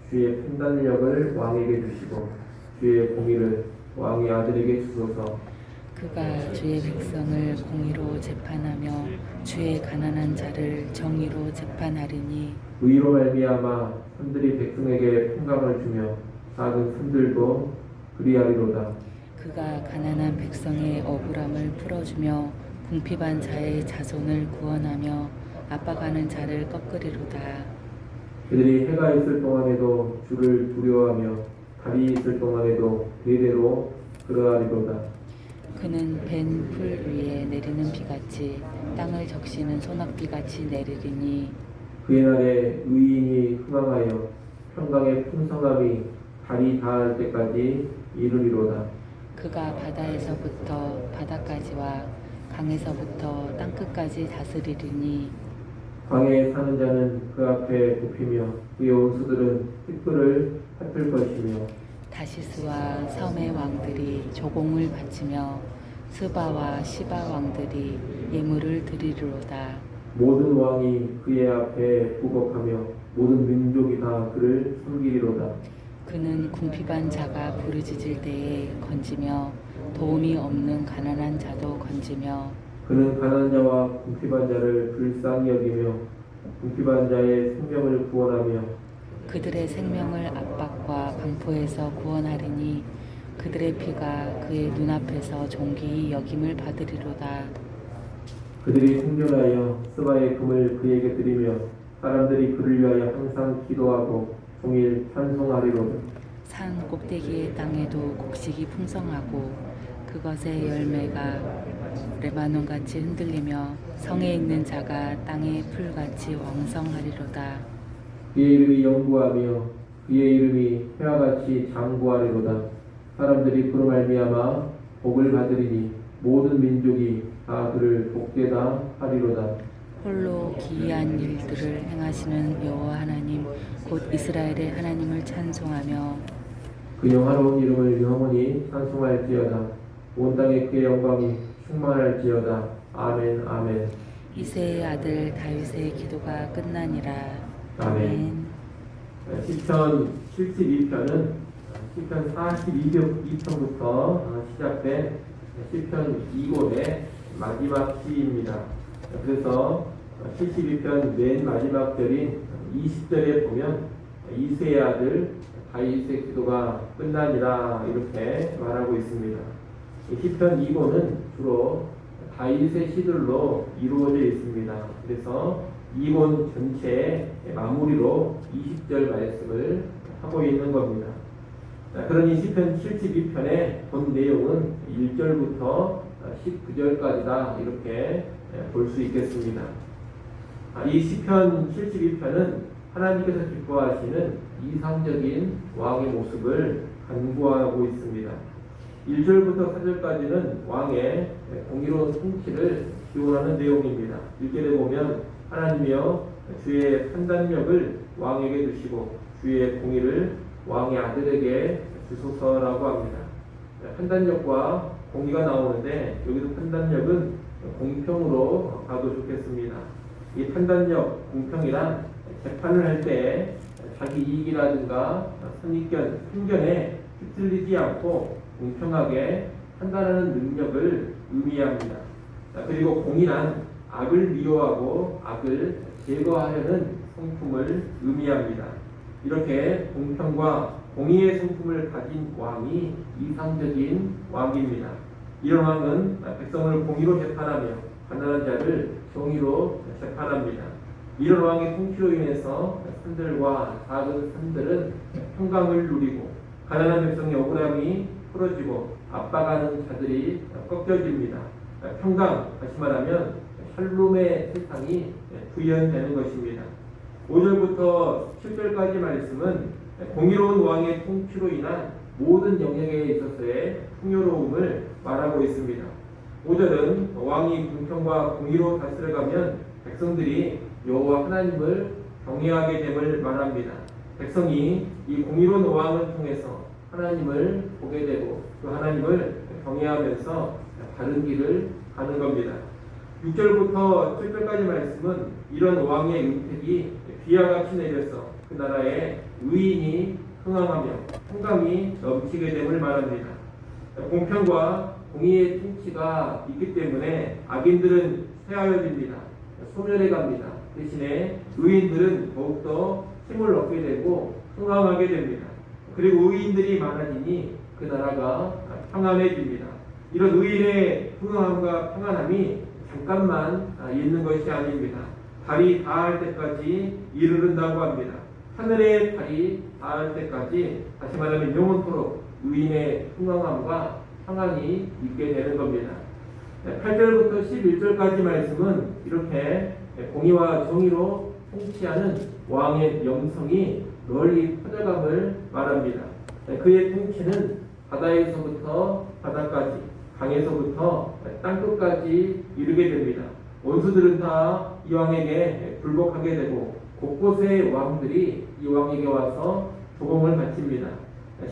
주의 판단력을 왕에게 주시고 주의 공의를 왕의 아들에게 주소서. 그가 주의 백성을 공의로 재판하며 주의 가난한 자를 정의로 재판하리니 의로 말미암아 산들이 백성에게 평강을 주며 작은 산들도 그리하리로다. 그가 가난한 백성의 억울함을 풀어주며 궁핍한 자의 자손을 구원하며 압박하는 자를 꺾으리로다. 그들이 해가 있을 동안에도 주를 두려워하며 달이 있을 동안에도 대대로 그러하리로다. 그는 벤 풀 위에 내리는 비같이 땅을 적시는 소낙비같이 내리리니 그의 날에 의인이 흥황하여 평강의 풍성함이 달이 닿을 때까지 이르리로다. 그가 바다에서부터 바다까지와 강에서부터 땅끝까지 다스리리니 광야에 사는 자는 그 앞에 굽히며 그의 원수들은 휘끌을 핥을 것이며 다시스와 섬의 왕들이 조공을 바치며 스바와 시바 왕들이 예물을 드리리로다. 모든 왕이 그의 앞에 부복하며 모든 민족이 다 그를 섬기리로다. 그는 궁핍한 자가 부르짖을 때에 건지며 도움이 없는 가난한 자도 건지며 그는 가난한 자와 궁핍한 자를 불쌍히 여기며 궁핍한 자의 생명을 구원하며 그들의 생명을 압박과 방포에서 구원하리니 그들의 피가 그의 눈앞에서 존귀히 여김을 받으리로다. 그들이 생존하여 스바의 금을 그에게 드리며 사람들이 그를 위하여 항상 기도하고 종일 찬송하리로다. 산 꼭대기의 땅에도 곡식이 풍성하고 그것의 열매가 레바논같이 흔들리며 성에 있는 자가 땅의 풀같이 왕성하리로다. 그의 이름이 영구하며 그의 이름이 회화같이 장구하리로다. 사람들이 그로 말미암아 복을 받으리니 모든 민족이 다 그를 복되다 하리로다. 홀로 기이한 일들을 행하시는 여호와 하나님 곧 이스라엘의 하나님을 찬송하며 그 영화로운 이름을 영원히 찬송할지어다. 온 땅에 그의 영광이 충만할지어다. 아멘 아멘. 이새의 아들 다윗의 기도가 끝나니라. 아멘. 시편 72편은 시편 42편부터 시작된 시편 2권의 마지막 시입니다. 그래서 72편 맨 마지막 절인 20절에 보면 이새의 아들 다윗의 기도가 끝나니라 이렇게 말하고 있습니다. 시편 2권은 주로 다윗의 시들로 이루어져 있습니다. 그래서 2권 전체의 마무리로 20절 말씀을 하고 있는 겁니다. 그러니 시편 72편의 본 내용은 1절부터 19절까지다 이렇게 볼 수 있겠습니다. 이 시편 72편은 하나님께서 기뻐하시는 이상적인 왕의 모습을 간구하고 있습니다. 1절부터 4절까지는 왕의 공의로운 통치를 기원하는 내용입니다. 1절에 보면 하나님이여 주의 판단력을 왕에게 주시고 주의 공의를 왕의 아들에게 주소서라고 합니다. 판단력과 공의가 나오는데 여기서 판단력은 공평으로 가도 좋겠습니다. 이 판단력, 공평이란 재판을 할 때 자기 이익이라든가 선입견, 편견에 휩쓸리지 않고 공평하게 판단하는 능력을 의미합니다. 그리고 공의란 악을 미워하고 악을 제거하려는 성품을 의미합니다. 이렇게 공평과 공의의 성품을 가진 왕이 이상적인 왕입니다. 이런 왕은 백성을 공의로 재판하며 가난한 자를 정의로 재판합니다. 이런 왕의 통치로 인해서 산들과 작은 산들은 평강을 누리고 가난한 백성의 억울함이 풀어지고 압박하는 자들이 꺾여집니다. 평강, 다시 말하면 샬롬의 세상이 구현되는 것입니다. 5절부터 7절까지 말씀은 공의로운 왕의 통치로 인한 모든 영역에 있어서의 풍요로움을 말하고 있습니다. 5절은 왕이 공평과 공의로 다스려가면 백성들이 여호와 하나님을 경외하게 됨을 말합니다. 백성이 이 공의로운 왕을 통해서 하나님을 보게 되고 그 하나님을 경외하면서 바른 길을 가는 겁니다. 6절부터 7절까지 말씀은 이런 왕의 은택이 비와 같이 내려서 그 나라에 의인이 흥황하며 평강이 넘치게 됨을 말합니다. 공평과 공의의 통치가 있기 때문에 악인들은 쇠하여집니다. 소멸해 갑니다. 대신에 의인들은 더욱더 힘을 얻게 되고 흥황하게 됩니다. 그리고 의인들이 많아지니 그 나라가 평안해집니다. 이런 의인의 흥황함과 평안함이 잠깐만 있는 것이 아닙니다. 달이 닿을 때까지 이르른다고 합니다. 하늘의 달이 닿을 때까지, 다시 말하면 영원토록 의인의 흥황함과 평안이 있게 되는 겁니다. 8절부터 11절까지 말씀은 이렇게 공의와 정의로 통치하는 왕의 명성이 널리 퍼져감을 말합니다. 그의 통치는 바다에서부터 바다까지, 강에서부터 땅끝까지 이르게 됩니다. 원수들은 다 이 왕에게 굴복하게 되고 곳곳의 왕들이 이 왕에게 와서 조공을 바칩니다.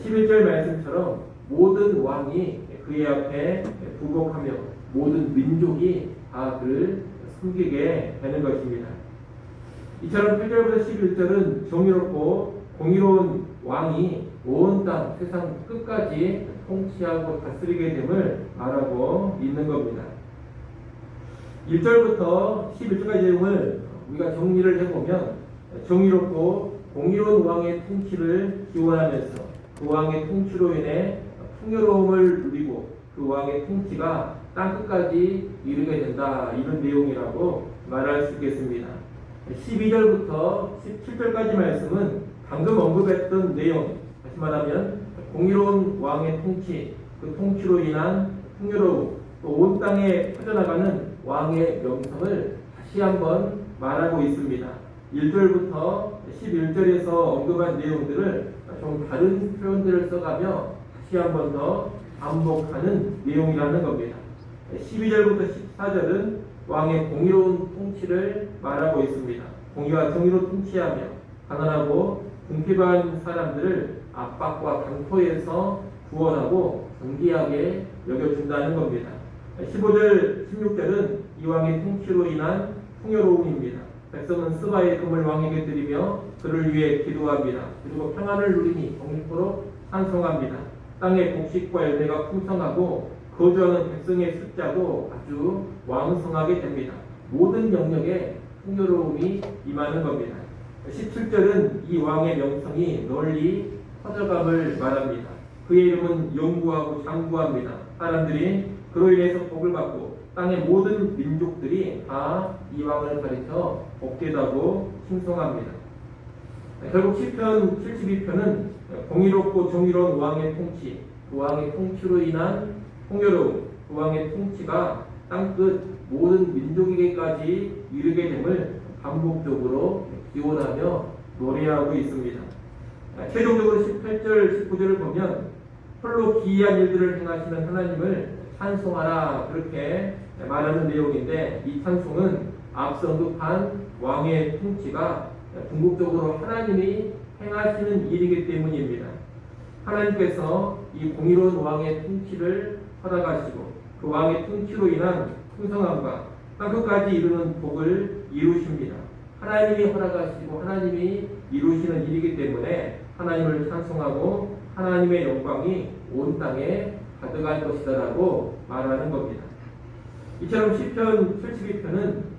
11절 말씀처럼 모든 왕이 그의 앞에 부복하며 모든 민족이 다 그를 섬기게 되는 것입니다. 이처럼 8절부터 11절은 정의롭고 공의로운 왕이 온 땅 세상 끝까지 통치하고 다스리게 됨을 말하고 있는 겁니다. 1절부터 11절까지 내용을 우리가 정리를 해보면 정의롭고 공의로운 왕의 통치를 기원하면서 그 왕의 통치로 인해 풍요로움을 누리고 그 왕의 통치가 땅끝까지 이르게 된다, 이런 내용이라고 말할 수 있겠습니다. 12절부터 17절까지 말씀은 방금 언급했던 내용, 다시 말하면 공의로운 왕의 통치, 그 통치로 인한 풍요로움, 또 온 땅에 퍼져나가는 왕의 명성을 다시 한번 말하고 있습니다. 1절부터 11절에서 언급한 내용들을 좀 다른 표현들을 써가며 다시 한번 더 반복하는 내용이라는 겁니다. 12절부터 14절은 왕의 공의로운 통치를 말하고 있습니다. 공의와 정의로 통치하며 가난하고 궁핍한 사람들을 압박과 강포에서 구원하고 존귀하게 여겨준다는 겁니다. 15절, 16절은 이 왕의 통치로 인한 풍요로움입니다. 백성은 스바의 금을 왕에게 드리며 그를 위해 기도합니다. 그리고 평안을 누리니 동일토록 찬송합니다. 땅의 곡식과 열매가 풍성하고 거주하는 백성의 숫자도 아주 왕성하게 됩니다. 모든 영역에 풍요로움이 임하는 겁니다. 17절은 이 왕의 명성이 널리 퍼져감을 말합니다. 그의 이름은 영구하고 장구합니다. 사람들이 그로 인해서 복을 받고 땅의 모든 민족들이 다 이 왕을 가리켜 복되다고 칭송합니다. 결국 시편 72편은 공의롭고 정의로운 왕의 통치, 그 왕의 통치로 인한 풍요로움, 그 왕의 통치가 땅끝 모든 민족에게까지 이르게 됨을 반복적으로 기원하며 노래하고 있습니다. 최종적으로 18절, 19절을 보면 홀로 기이한 일들을 행하시는 하나님을 찬송하라, 그렇게 말하는 내용인데, 이 찬송은 앞서 언급한 왕의 통치가 궁극적으로 하나님이 행하시는 일이기 때문입니다. 하나님께서 이 공의로운 왕의 통치를 허락하시고 그 왕의 통치로 인한 풍성함과 땅끝까지 이루는 복을 이루십니다. 하나님이 허락하시고 하나님이 이루시는 일이기 때문에 하나님을 찬송하고 하나님의 영광이 온 땅에 가득할 것이다라고 말하는 겁니다. 이처럼 시편 72편은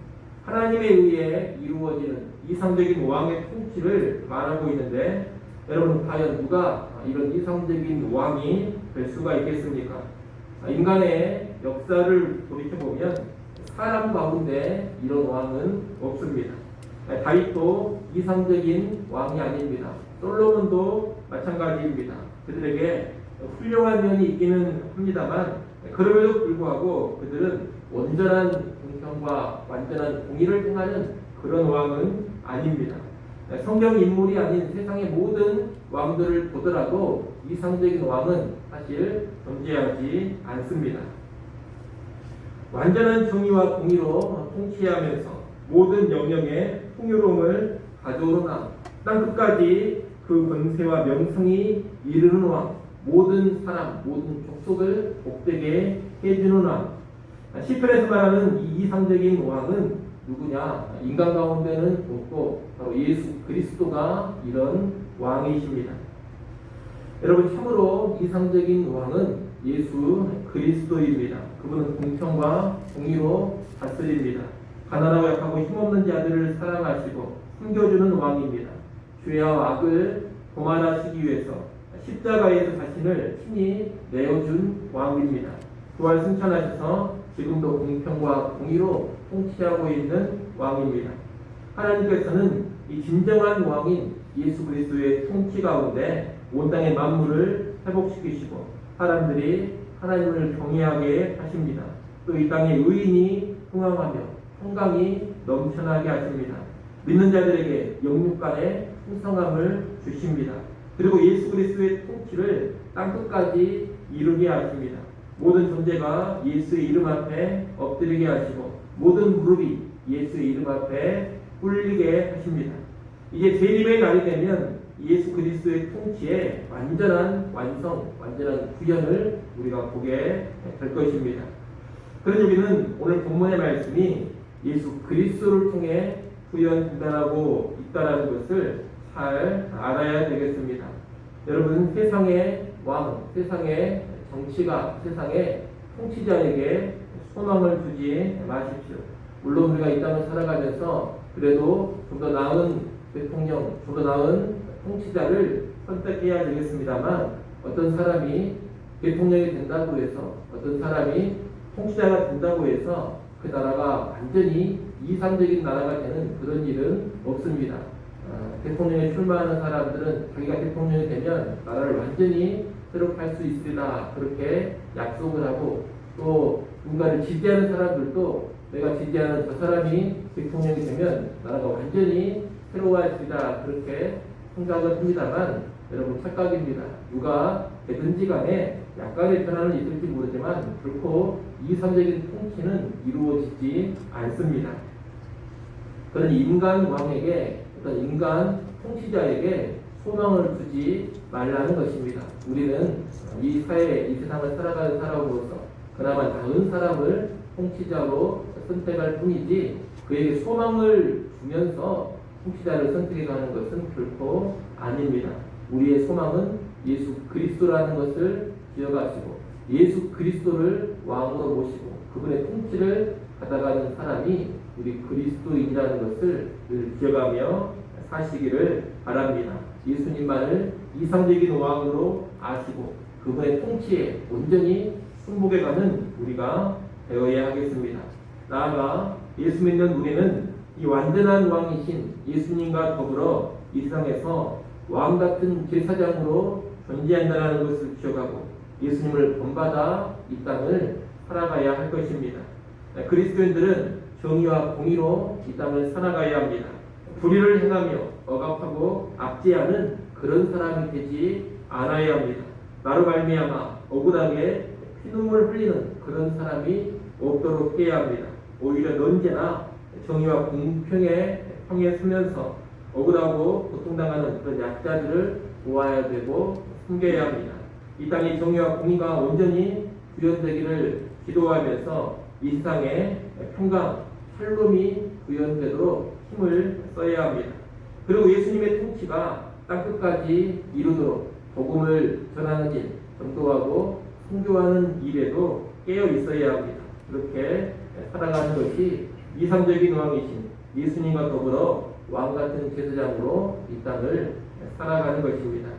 하나님에 의해 이루어지는 이상적인 왕의 통치를 말하고 있는데, 여러분 과연 누가 이런 이상적인 왕이 될 수가 있겠습니까? 인간의 역사를 돌이켜보면 사람 가운데 이런 왕은 없습니다. 다윗도 이상적인 왕이 아닙니다. 솔로몬도 마찬가지입니다. 그들에게 훌륭한 면이 있기는 합니다만, 그럼에도 불구하고 그들은 온전한 공평과 완전한 공의를 행하는 그런 왕은 아닙니다. 성경 인물이 아닌 세상의 모든 왕들을 보더라도 이상적인 왕은 사실 존재하지 않습니다. 완전한 정의와 공의로 통치하면서 모든 영역에 풍요로움을 가져오는 땅끝까지 그 권세와 명성이 이르는 왕, 모든 사람, 모든 족속을 복되게 해주는 왕. 시편에서 말하는 이 이상적인 왕은 누구냐? 인간 가운데는 없고 바로 예수 그리스도가 이런 왕이십니다. 여러분, 참으로 이상적인 왕은 예수 그리스도입니다. 그분은 공평과 공의로 다스립니다. 가난하고 약하고 힘없는 자들을 사랑하시고 섬겨주는 왕입니다. 죄와 악을 도말하시기 위해서 십자가에서 자신을 친히 내어준 왕입니다. 부활 승천하셔서 지금도 공평과 공의로 통치하고 있는 왕입니다. 하나님께서는 이 진정한 왕인 예수 그리스도의 통치 가운데 온 땅의 만물을 회복시키시고 사람들이 하나님을 경외하게 하십니다. 또 이 땅에 의인이 흥황하며 평강이 넘쳐나게 하십니다. 믿는 자들에게 영육간의 풍성함을 주십니다. 그리고 예수 그리스도의 통치를 땅끝까지 이루게 하십니다. 모든 존재가 예수의 이름 앞에 엎드리게 하시고 모든 무릎이 예수의 이름 앞에 꿇리게 하십니다. 이제 재림의 날이 되면 예수 그리스도의 통치의 완전한 완성, 완전한 구현을 우리가 보게 될 것입니다. 그런 의미는 오늘 본문의 말씀이 예수 그리스도를 통해 구현된다고 있다는 것을 잘 알아야 되겠습니다. 여러분, 세상의 왕, 세상의 정치가, 세상의 통치자에게 소망을 주지 마십시오. 물론 우리가 이 땅을 살아가면서 그래도 좀 더 나은 대통령, 좀 더 나은 통치자를 선택해야 되겠습니다만, 어떤 사람이 대통령이 된다고 해서, 어떤 사람이 통치자가 된다고 해서 그 나라가 완전히 이상적인 나라가 되는 그런 일은 없습니다. 대통령에 출마하는 사람들은 자기가 대통령이 되면 나라를 완전히 새롭게 할 수 있으리라 그렇게 약속을 하고, 또 누군가를 지지하는 사람들도 내가 지지하는 저 사람이 대통령이 되면 나라가 완전히 새로워지리라 그렇게 생각을 합니다만, 여러분, 착각입니다. 누가 되든지 간에 약간의 변화는 있을지 모르지만 결코 이상적인 통치는 이루어지지 않습니다. 그런 인간 왕에게, 어떤 인간 통치자에게 소망을 주지 말라는 것입니다. 우리는 이 사회, 이 세상을 살아가는 사람으로서 그나마 나은 사람을 통치자로 선택할 뿐이지, 그에게 소망을 주면서 통치자를 선택해가는 것은 결코 아닙니다. 우리의 소망은 예수 그리스도라는 것을 기억하시고 예수 그리스도를 왕으로 모시고 그분의 통치를 받아가는 사람이 우리 그리스도인이라는 것을 늘 기억하며 사시기를 바랍니다. 예수님만을 이상적인 왕으로 아시고 그분의 통치에 온전히 순복해가는 우리가 되어야 하겠습니다. 나아가 예수 믿는 우리는 이 완전한 왕이신 예수님과 더불어 이 세상에서 왕같은 제사장으로 존재한다는 것을 기억하고 예수님을 본받아 이 땅을 살아가야 할 것입니다. 그리스도인들은 정의와 공의로 이 땅을 살아가야 합니다. 불의를 행하며 억압하고 압제하는 그런 사람이 되지 않아야 합니다. 나로 말미암아 억울하게 피눈물 흘리는 그런 사람이 없도록 해야 합니다. 오히려 언제나 정의와 공평의 평에 서면서 억울하고 고통당하는 그런 약자들을 도와야 되고 섬겨야 합니다. 이 땅의 정의와 공의가 온전히 구현되기를 기도하면서 이 세상에 평강, 샬롬이 구현되도록 힘을 써야 합니다. 그리고 예수님의 통치가 땅끝까지 이루도록 복음을 전하는 일, 전도하고 선교하는 일에도 깨어 있어야 합니다. 그렇게 살아가는 것이 이상적인 왕이신 예수님과 더불어 왕같은 제사장으로 이 땅을 살아가는 것입니다.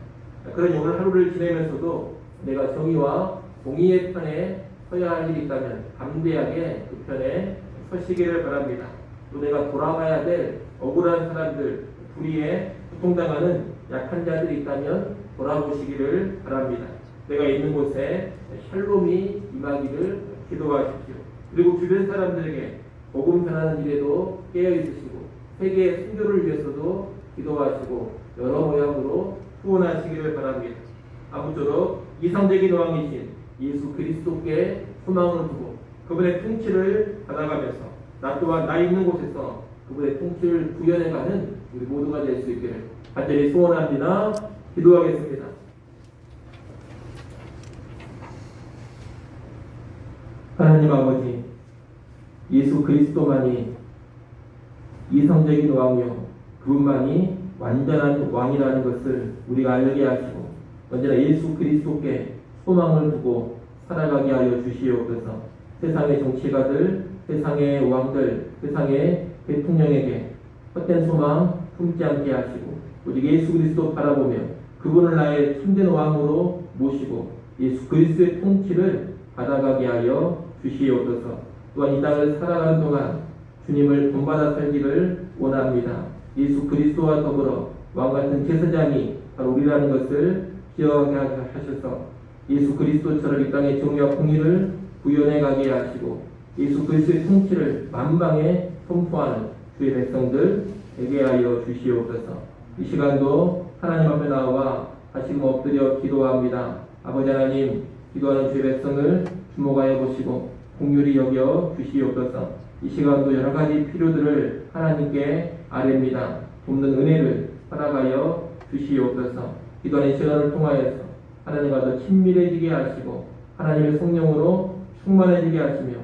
그러니 오늘 하루를 지내면서도 내가 정의와 공의의 편에 서야 할 일이 있다면 담대하게 그 편에 서시기를 바랍니다. 또 내가 돌아가야 될 억울한 사람들, 불의에 고통당하는 약한 자들이 있다면 돌아보시기를 바랍니다. 내가 있는 곳에 샬롬이 임하기를 기도하십시오. 그리고 주변 사람들에게 복음 전하는 일에도 깨어 있으시고 세계의 순교를 위해서도 기도하시고 여러 모양으로 후원하시기를 바랍니다. 아무쪼록 이상적인 왕이신 예수 그리스도께 소망을 두고 그분의 통치를 받아가면서 나 또한 나 있는 곳에서 그분의 통치를 구현해가는 우리 모두가 될 수 있기를 간절히 소원합니다. 기도하겠습니다. 하나님 아버지, 예수 그리스도만이 이성적인 왕이요 그분만이 완전한 왕이라는 것을 우리가 알게 하시고 언제나 예수 그리스도께 소망을 두고 살아가게 하여 주시옵소서. 세상의 정치가들, 세상의 왕들, 세상의 대통령에게 헛된 소망 품지 않게 하시고 오직 예수 그리스도 바라보며 그분을 나의 참된 왕으로 모시고 예수 그리스도의 통치를 받아가게 하여 주시옵소서. 또한 이 땅을 살아가는 동안 주님을 본받아 살기를 원합니다. 예수 그리스도와 더불어 왕같은 제사장이 바로 우리라는 것을 기억하게 하셔서 예수 그리스도처럼 이 땅의 정의와 공의를 구현해 가게 하시고 예수 그리스도의 통치를 만방에 선포하는 주의 백성들 되게 하여 주시옵소서. 이 시간도 하나님 앞에 나와 다시금 엎드려 기도합니다. 아버지 하나님, 기도하는 주의 백성을 주목하여 보시고 긍휼히 여겨 주시옵소서. 이 시간도 여러 가지 필요들을 하나님께 아뢰입니다. 돕는 은혜를 허락하여 주시옵소서. 기도하는 시간을 통하여서 하나님과 더 친밀해지게 하시고 하나님의 성령으로 충만해지게 하시며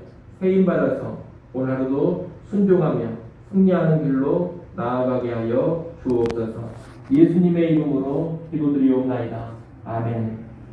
세임받아서 오늘 하루도 순종하며 승리하는 길로 나아가게 하여 주옵소서. 예수님의 이름으로 기도드리옵나이다. 아멘.